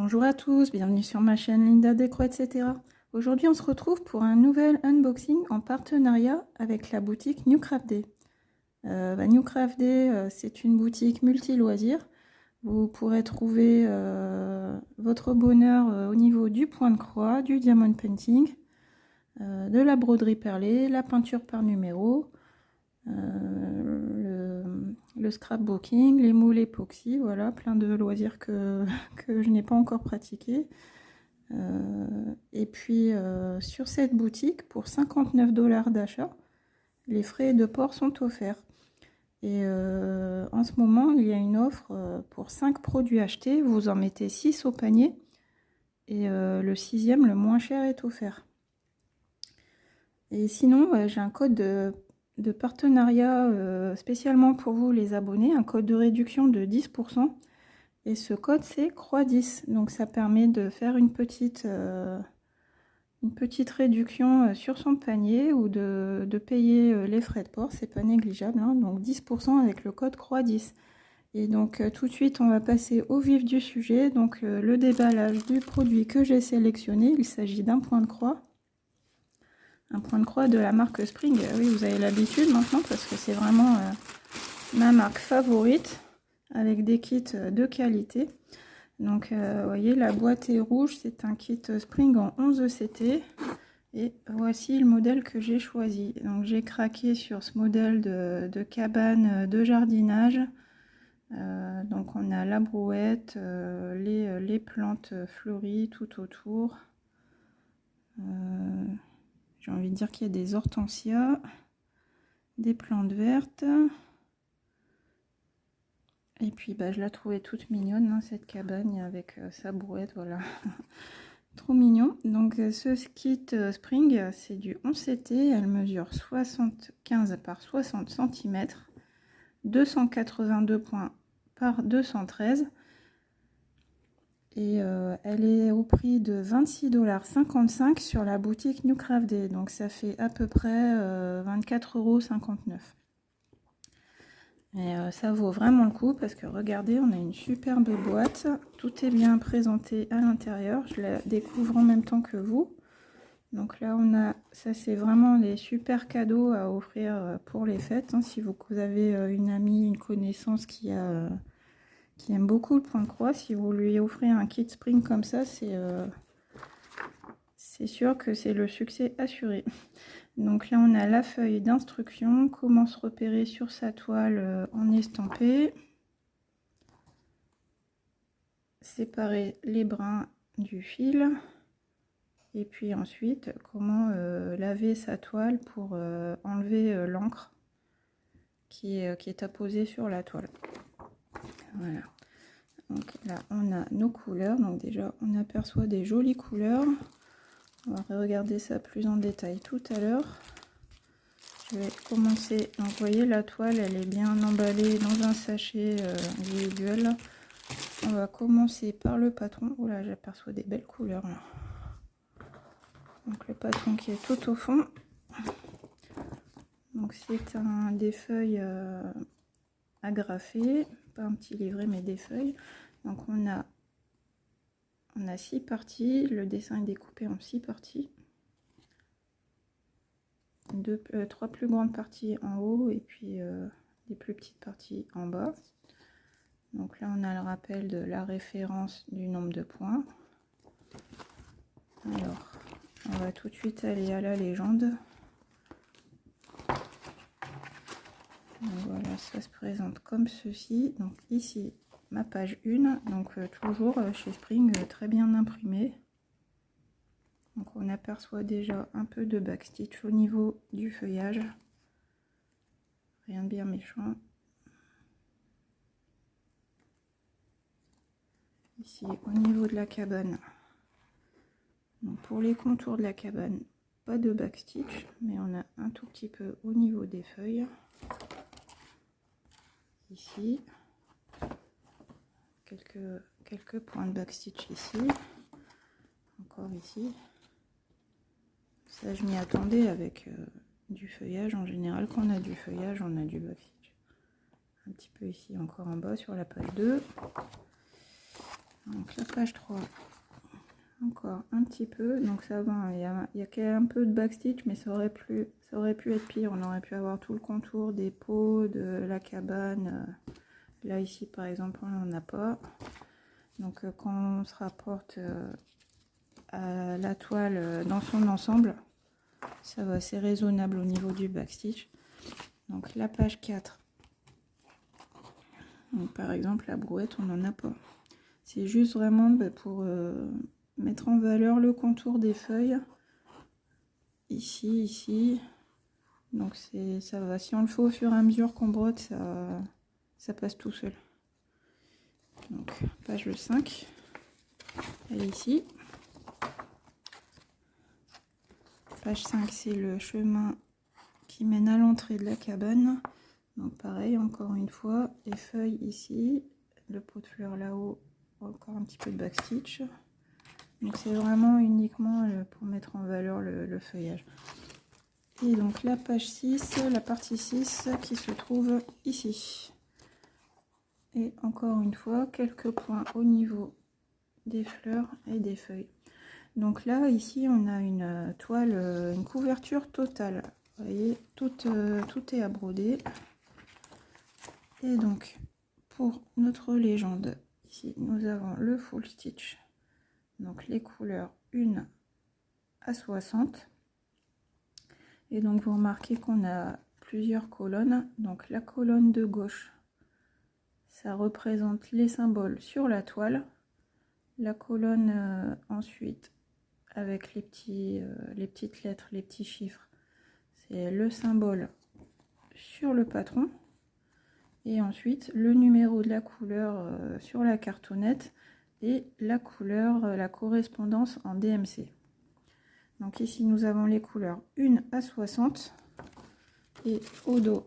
Bonjour à tous, bienvenue sur ma chaîne Linda Déco, etc. Aujourd'hui on se retrouve pour un nouvel unboxing en partenariat avec la boutique New Craft Day. New Craft Day, c'est une boutique multi-loisirs. Vous pourrez trouver votre bonheur au niveau du point de croix, du diamond painting, de la broderie perlée, la peinture par numéro, le scrapbooking, les moules époxy, voilà, plein de loisirs que je n'ai pas encore pratiqué. Et puis sur cette boutique, pour 59 $ d'achat, les frais de port sont offerts. Et en ce moment, il y a une offre pour 5 produits achetés, vous en mettez 6 au panier et le 6e, le moins cher, est offert. Et sinon, j'ai un code de partenariat spécialement pour vous les abonnés, un code de réduction de 10%. Et ce code, c'est croix10. Donc ça permet de faire une petite réduction sur son panier ou de payer les frais de port. C'est pas négligeable, hein. Donc 10% avec le code croix10. Et donc tout de suite, on va passer au vif du sujet. Donc le déballage du produit que j'ai sélectionné, il s'agit d'un point de croix. Un point de croix de la marque Spring. Oui, vous avez l'habitude maintenant parce que c'est vraiment ma marque favorite, avec des kits de qualité. Donc vous voyez, la boîte est rouge, c'est un kit Spring en 11 ECT. Et voici le modèle que j'ai choisi. Donc j'ai craqué sur ce modèle de cabane de jardinage. Donc on a la brouette, les plantes fleuries tout autour. J'ai envie de dire qu'il y a des hortensias, des plantes vertes. Et puis je la trouvais toute mignonne, hein, cette cabane avec sa brouette, voilà. Trop mignon. Donc ce kit Spring, c'est du 11 CT, elle mesure 75 par 60 cm, 282 points par 213. Et elle est au prix de 26,55 $ sur la boutique New Craft Day. Donc ça fait à peu près 24,59 €. Et ça vaut vraiment le coup parce que regardez, on a une superbe boîte. Tout est bien présenté à l'intérieur. Je la découvre en même temps que vous. Donc là, on a, ça c'est vraiment les super cadeaux à offrir pour les fêtes. Hein. Si vous avez une amie, une connaissance qui aime beaucoup le point de croix, si vous lui offrez un kit Spring comme ça, c'est sûr que c'est le succès assuré. Donc là, on a la feuille d'instruction, comment se repérer sur sa toile en estampé, séparer les brins du fil, et puis ensuite, comment laver sa toile pour enlever l'encre qui est apposée sur la toile. Voilà. Donc là, on a nos couleurs. Donc déjà, on aperçoit des jolies couleurs. On va regarder ça plus en détail tout à l'heure. Je vais commencer. Donc vous voyez, la toile, elle est bien emballée dans un sachet individuel. On va commencer par le patron. Oh là, j'aperçois des belles couleurs là. Donc le patron qui est tout au fond. Donc c'est des feuilles agrafées, pas un petit livret mais des feuilles. Donc on a 6 parties. Le dessin est découpé en 6 parties. 3 plus grandes parties en haut et puis des plus petites parties en bas. Donc là on a le rappel de la référence du nombre de points. Alors on va tout de suite aller à la légende. Donc voilà, ça se présente comme ceci. Donc ici ma page 1, donc toujours chez Spring, très bien imprimé. Donc on aperçoit déjà un peu de backstitch au niveau du feuillage. Rien de bien méchant. Ici au niveau de la cabane. Donc pour les contours de la cabane, pas de backstitch, mais on a un tout petit peu au niveau des feuilles. Ici. Quelques points de backstitch ici. Encore ici. Ça, je m'y attendais avec du feuillage. En général, quand on a du feuillage, on a du backstitch. Un petit peu ici, encore en bas, sur la page 2. Donc la page 3, encore un petit peu, donc ça va, il y a quand même un peu de backstitch, mais ça aurait pu être pire. On aurait pu avoir tout le contour des pots, de la cabane. Là ici par exemple on n'en a pas. Donc quand on se rapporte à la toile dans son ensemble, ça va, c'est raisonnable au niveau du backstitch. Donc la page 4, donc, par exemple la brouette on n'en a pas. C'est juste vraiment pour mettre en valeur le contour des feuilles. Ici. Donc ça va. Si on le fait au fur et à mesure qu'on brode, ça passe tout seul. Donc page 5. Elle est ici. Page 5, c'est le chemin qui mène à l'entrée de la cabane. Donc pareil, encore une fois, les feuilles ici, le pot de fleurs là-haut, encore un petit peu de backstitch. Donc c'est vraiment uniquement pour mettre en valeur le feuillage. Et donc la page 6, la partie 6 qui se trouve ici. Et encore une fois, quelques points au niveau des fleurs et des feuilles. Donc là, ici, on a une toile, une couverture totale. Vous voyez, tout est à broder. Et donc, pour notre légende, ici, nous avons le full stitch. Donc, les couleurs 1 à 60. Et donc, vous remarquez qu'on a plusieurs colonnes. Donc, la colonne de gauche, ça représente les symboles sur la toile. La colonne ensuite, avec les petites lettres, les petits chiffres, c'est le symbole sur le patron. Et ensuite, le numéro de la couleur sur la cartonnette et la couleur, la correspondance en DMC. Donc ici, nous avons les couleurs 1 à 60 et au dos,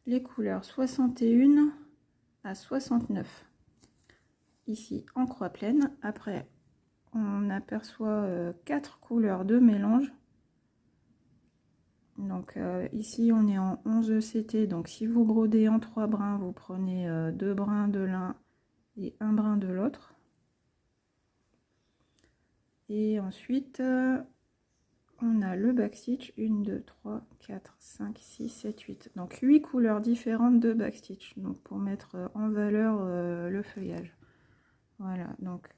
les couleurs 61 à 69. Ici, en croix pleine. Après, on aperçoit 4 couleurs de mélange. Donc ici on est en 11 ECT, donc si vous brodez en 3 brins, vous prenez 2 brins de l'un et 1 brin de l'autre. Et ensuite on a le backstitch, 1, 2, 3, 4, 5, 6, 7, 8. Donc 8 couleurs différentes de backstitch, donc pour mettre en valeur le feuillage. Voilà, donc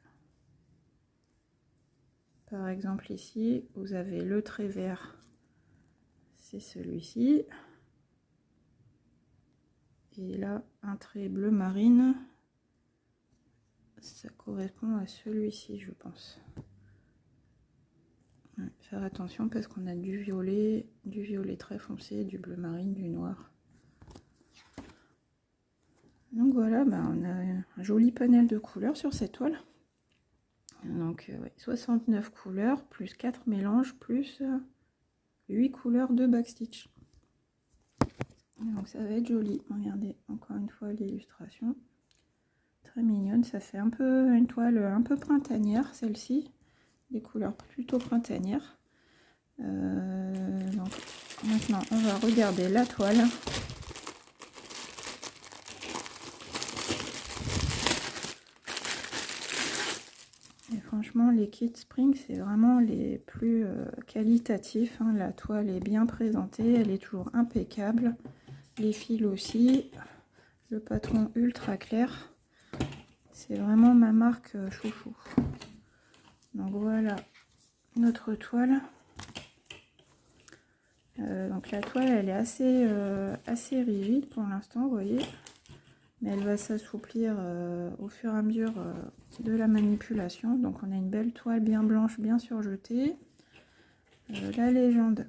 par exemple ici, vous avez le trait vert, c'est celui-ci. Et là, un trait bleu marine, ça correspond à celui-ci, je pense. Ouais, faire attention parce qu'on a du violet très foncé, du bleu marine, du noir. Donc voilà, on a un joli panel de couleurs sur cette toile. Donc 69 couleurs, plus 4 mélanges, plus 8 couleurs de backstitch. Donc ça va être joli. Regardez encore une fois l'illustration. Très mignonne, ça fait un peu une toile un peu printanière celle-ci. Des couleurs plutôt printanières. Donc maintenant on va regarder la toile. Et franchement les kits spring c'est vraiment les plus qualitatifs, hein. La toile est bien présentée, elle est toujours impeccable, les fils aussi, le patron ultra clair, c'est vraiment ma marque chouchou. Donc voilà notre toile. Donc la toile elle est assez rigide pour l'instant, vous voyez, mais elle va s'assouplir au fur et à mesure de la manipulation. Donc on a une belle toile bien blanche, bien surjetée. La légende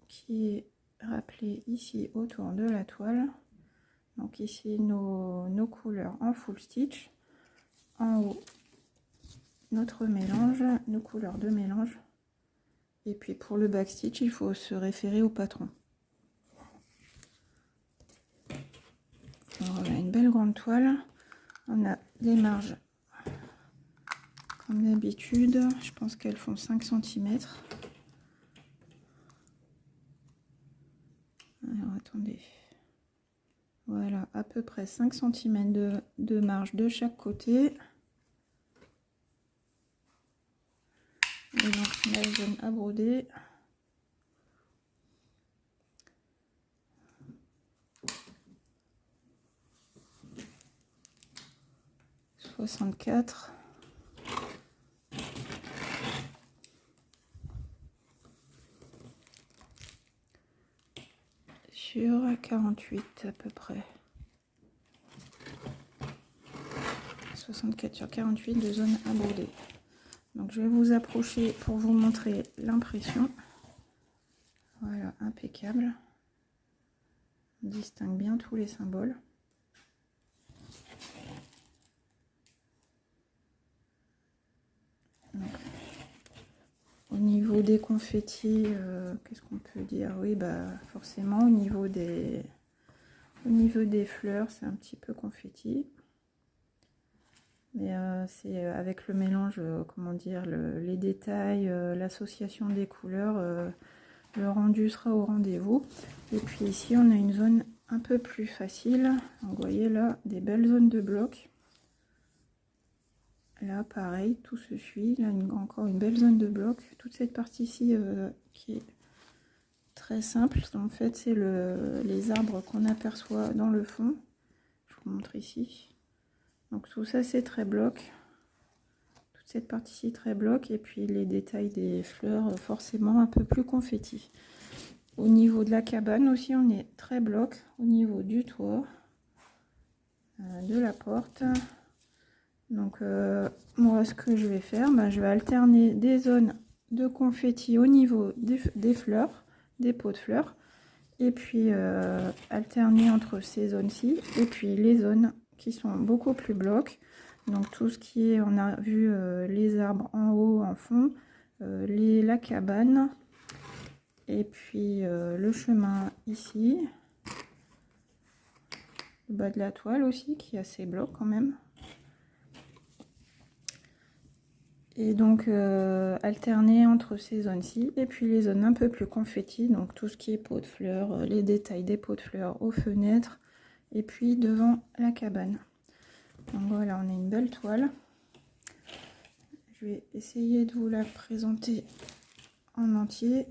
qui est rappelée ici autour de la toile. Donc ici nos couleurs en full stitch. En haut notre mélange, nos couleurs de mélange. Et puis pour le backstitch, il faut se référer au patron. Alors, on a une belle grande toile. On a des marges comme d'habitude. Je pense qu'elles font 5 cm. Alors attendez. Voilà, à peu près 5 cm de marge de chaque côté. Et donc la zone à broder. $64. Sur 48 à peu près. 64 sur 48 de zone à broder. Donc je vais vous approcher pour vous montrer l'impression. Voilà, impeccable. On distingue bien tous les symboles. Donc, au niveau des confettis, qu'est-ce qu'on peut dire? Oui, bah forcément au niveau des fleurs, c'est un petit peu confetti. Mais c'est avec le mélange, comment dire, les détails, l'association des couleurs, le rendu sera au rendez-vous. Et puis ici, on a une zone un peu plus facile. Donc, vous voyez là, des belles zones de blocs. Là, pareil, tout se suit. Là, encore une belle zone de blocs. Toute cette partie-ci qui est très simple. En fait, c'est les arbres qu'on aperçoit dans le fond. Je vous montre ici. Donc tout ça, c'est très bloc. Toute cette partie-ci, très bloc. Et puis les détails des fleurs, forcément un peu plus confetti. Au niveau de la cabane aussi, on est très bloc. Au niveau du toit, de la porte. Donc moi, ce que je vais faire, je vais alterner des zones de confetti au niveau des fleurs, des pots de fleurs. Et puis alterner entre ces zones-ci et puis les zones qui sont beaucoup plus blocs. Donc tout ce qui est, on a vu les arbres en haut, en fond, la cabane, et puis le chemin ici, le bas de la toile aussi qui est assez bloc quand même. Et donc alterner entre ces zones-ci et puis les zones un peu plus confetti, donc tout ce qui est pots de fleurs, les détails des pots de fleurs aux fenêtres et puis devant la cabane. Donc voilà, on a une belle toile. Je vais essayer de vous la présenter en entier.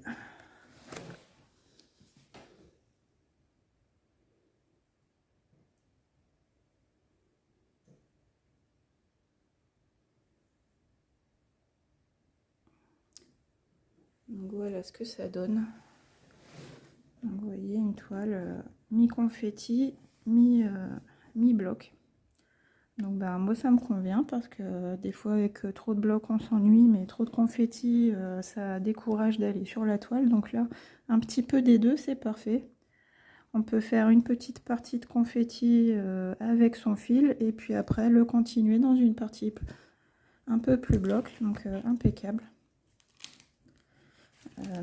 Donc voilà ce que ça donne. Donc vous voyez une toile mi-confetti, mi-bloc. Donc moi ça me convient parce que des fois avec trop de blocs on s'ennuie, mais trop de confetti ça décourage d'aller sur la toile. Donc là un petit peu des deux, c'est parfait. On peut faire une petite partie de confetti avec son fil et puis après le continuer dans une partie un peu plus bloc, donc impeccable.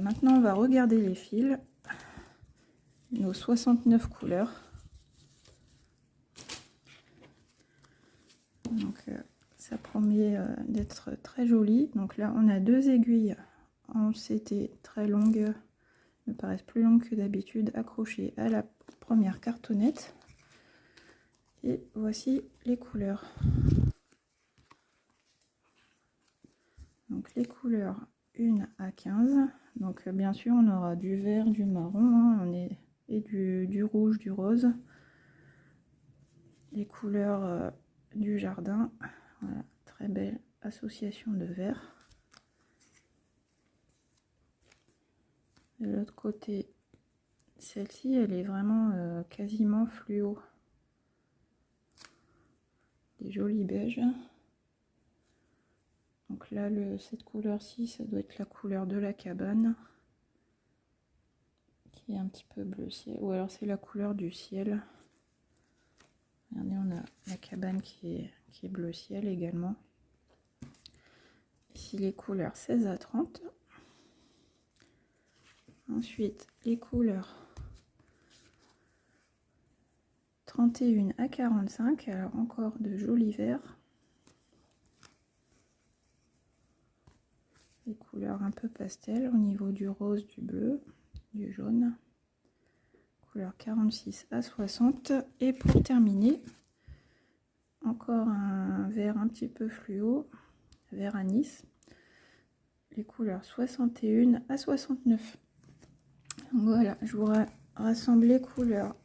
Maintenant on va regarder les fils, nos 69 couleurs. Donc ça promet d'être très joli. Donc là on a deux aiguilles en CT très longues, me paraissent plus longues que d'habitude, accrochées à la première cartonnette. Et voici les couleurs. Donc les couleurs 1 à 15. Donc bien sûr on aura du vert, du marron, et du rouge, du rose. Les couleurs du jardin. Voilà, très belle association de vert. De l'autre côté, celle-ci, elle est vraiment quasiment fluo. Des jolis beiges. Donc là, cette couleur-ci, ça doit être la couleur de la cabane, qui est un petit peu bleu ciel. Ou alors c'est la couleur du ciel. Regardez, on a la cabane qui est bleu ciel également. Ici, les couleurs 16 à 30. Ensuite, les couleurs 31 à 45. Alors, encore de jolis verts. Des couleurs un peu pastel au niveau du rose, du bleu, du jaune. Couleur 46 à 60. Et pour terminer, encore un vert un petit peu fluo, vert anis. les couleurs 61 à 69. Donc voilà, je vous rassemble les couleurs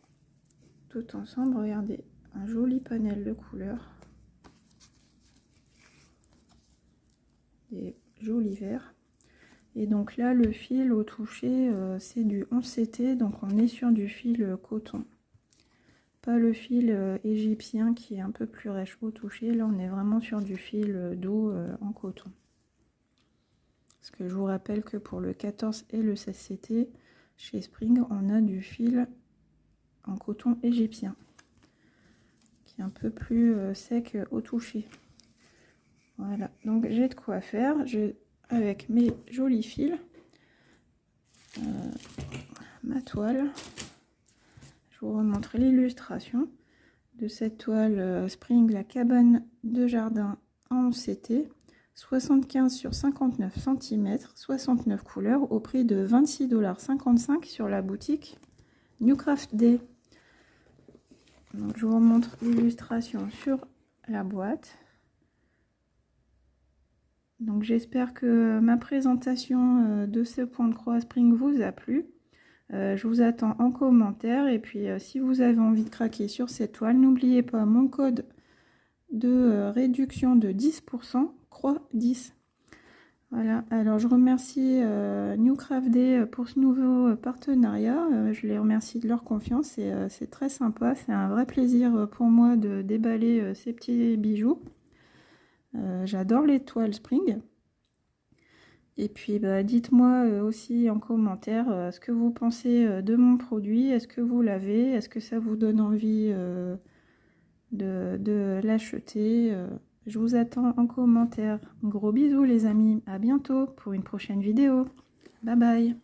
tout ensemble. Regardez, un joli panel de couleurs. Des jolis verts. Et donc là, le fil au toucher, c'est du 11 CT, donc on est sur du fil coton. Pas le fil égyptien qui est un peu plus rêche au toucher. Là, on est vraiment sur du fil doux en coton. Parce que je vous rappelle que pour le 14 et le 16 CT, chez Spring, on a du fil en coton égyptien, qui est un peu plus sec au toucher. Voilà, donc j'ai de quoi faire. Avec mes jolis fils, ma toile. Je vous remontre l'illustration de cette toile Spring, la cabane de jardin en CT, 75 sur 59 cm, 69 couleurs, au prix de 26,55 $ sur la boutique New Craft Day. Donc, je vous remontre l'illustration sur la boîte. Donc j'espère que ma présentation de ce point de croix Spring vous a plu. Je vous attends en commentaire, et puis si vous avez envie de craquer sur cette toile, n'oubliez pas mon code de réduction de 10%, croix 10. Voilà, alors je remercie New Craft Day pour ce nouveau partenariat. Je les remercie de leur confiance, et c'est très sympa, c'est un vrai plaisir pour moi de déballer ces petits bijoux. J'adore les toiles Spring. Et puis dites-moi aussi en commentaire ce que vous pensez de mon produit. Est-ce que vous l'avez? Est-ce que ça vous donne envie de l'acheter? Je vous attends en commentaire. Gros bisous les amis, à bientôt pour une prochaine vidéo. Bye bye.